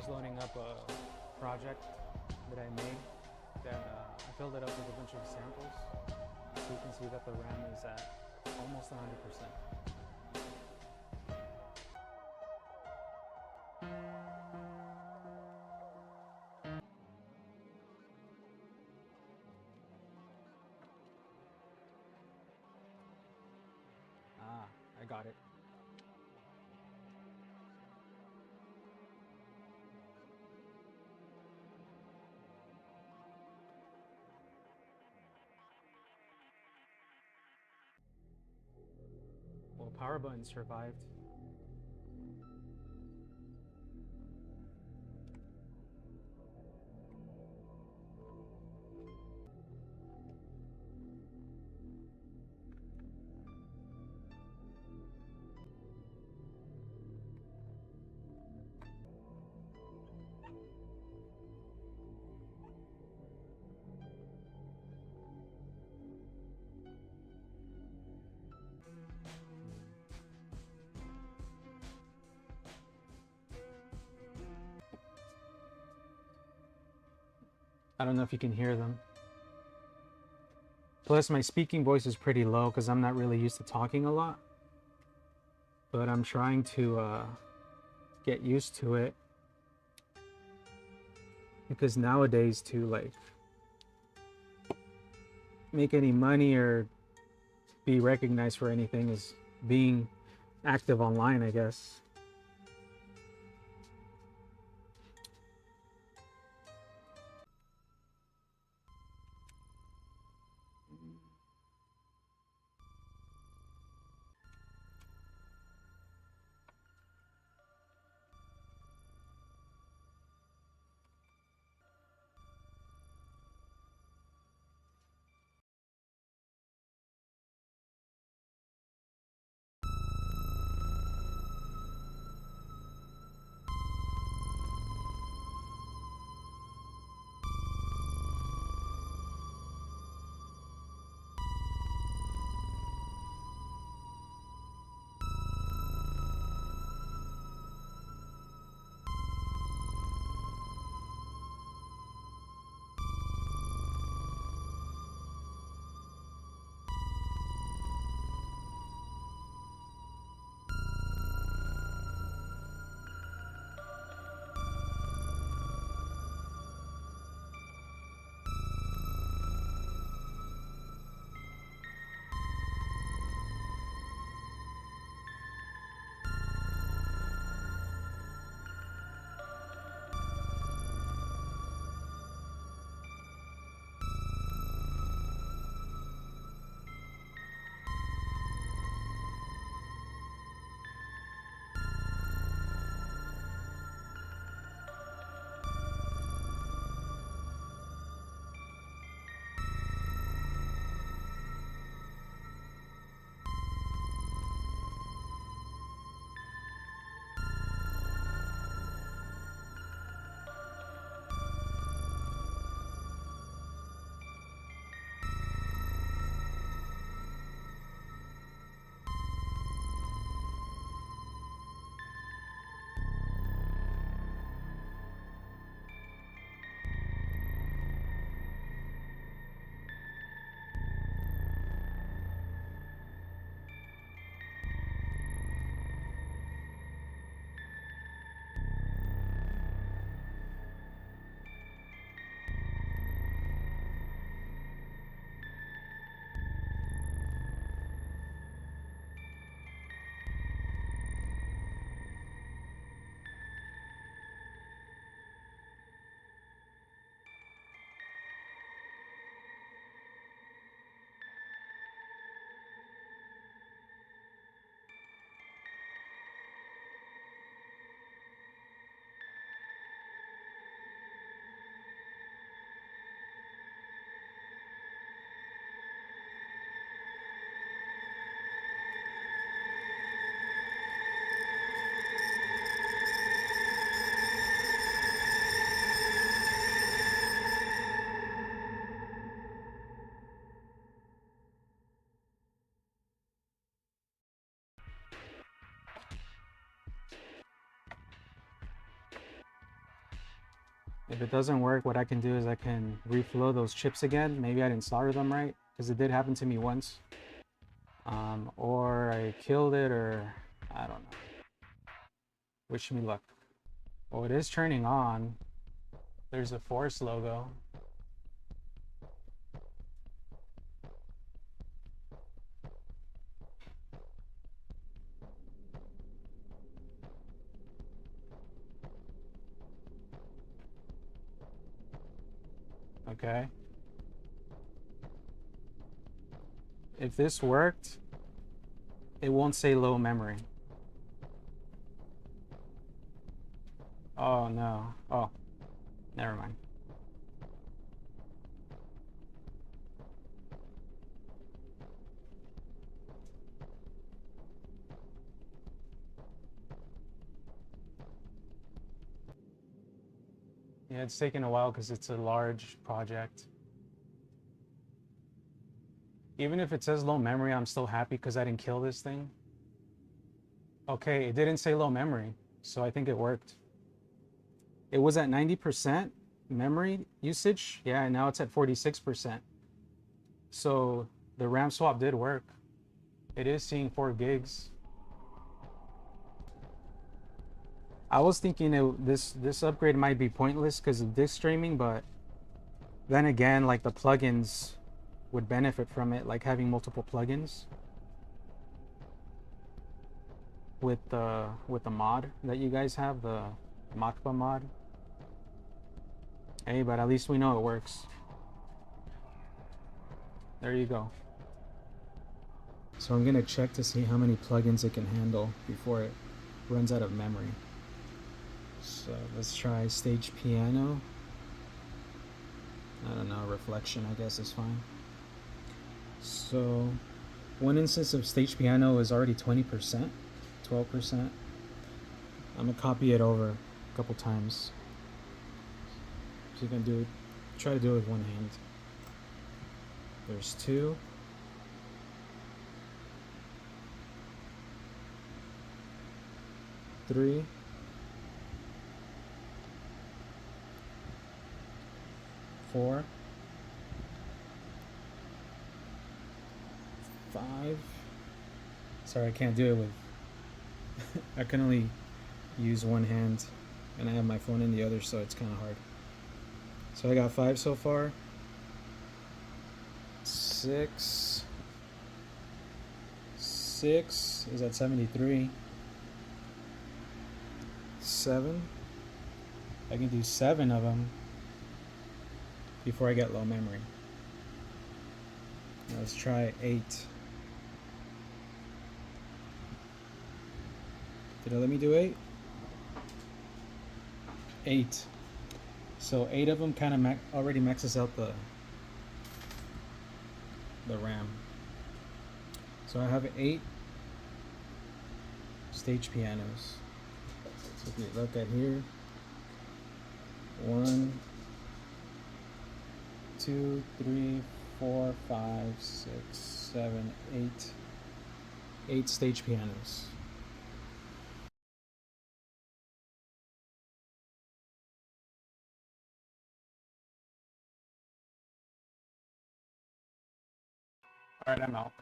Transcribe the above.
just loading up a project that I made that I filled it up with a bunch of samples. So you can see that the RAM is at almost 100%. Ah, I got it. Well, power button survived. I don't know if you can hear them. Plus, my speaking voice is pretty low because I'm not really used to talking a lot. But I'm trying to get used to it. Because nowadays, to like make any money or be recognized for anything is being active online, I guess. If it doesn't work, what I can do is I can reflow those chips again. Maybe I didn't solder them right, because it did happen to me once. Or I killed it, or I don't know. Wish me luck. Well, it is turning on. There's a Force logo. Okay. If this worked, it won't say low memory. Oh no. Oh, never mind. Yeah, it's taken a while because it's a large project. Even if it says low memory, I'm still happy because I didn't kill this thing. Okay, it didn't say low memory, so I think it worked. It was at 90% memory usage. Yeah, and now it's at 46%. So the RAM swap did work. It is seeing 4 gigs. I was thinking this upgrade might be pointless because of disk streaming, but then again, like the plugins would benefit from it, like having multiple plugins with the mod that you guys have, the Makba mod. Hey, but at least we know it works. There you go. So I'm gonna check to see how many plugins it can handle before it runs out of memory. So let's try stage piano. I don't know, reflection I guess is fine. So one instance of stage piano is already 20%, 12%. I'm gonna copy it over a couple times. So you can try to do it with one hand. There's 2. 3. 4. 5. Sorry, I can't do it with I can only use one hand and I have my phone in the other, so it's kind of hard. So I got 5 so far. 6 is at 73. 7. I can do 7 of them before I get low memory. Now let's try 8. Did it let me do 8? 8. So 8 of them kind of already maxes out the RAM. So I have 8 stage pianos. So if you look at here, 1, 2, 3, 4, 5, 6, 7, 8. 8 stage pianos. All right, I'm out.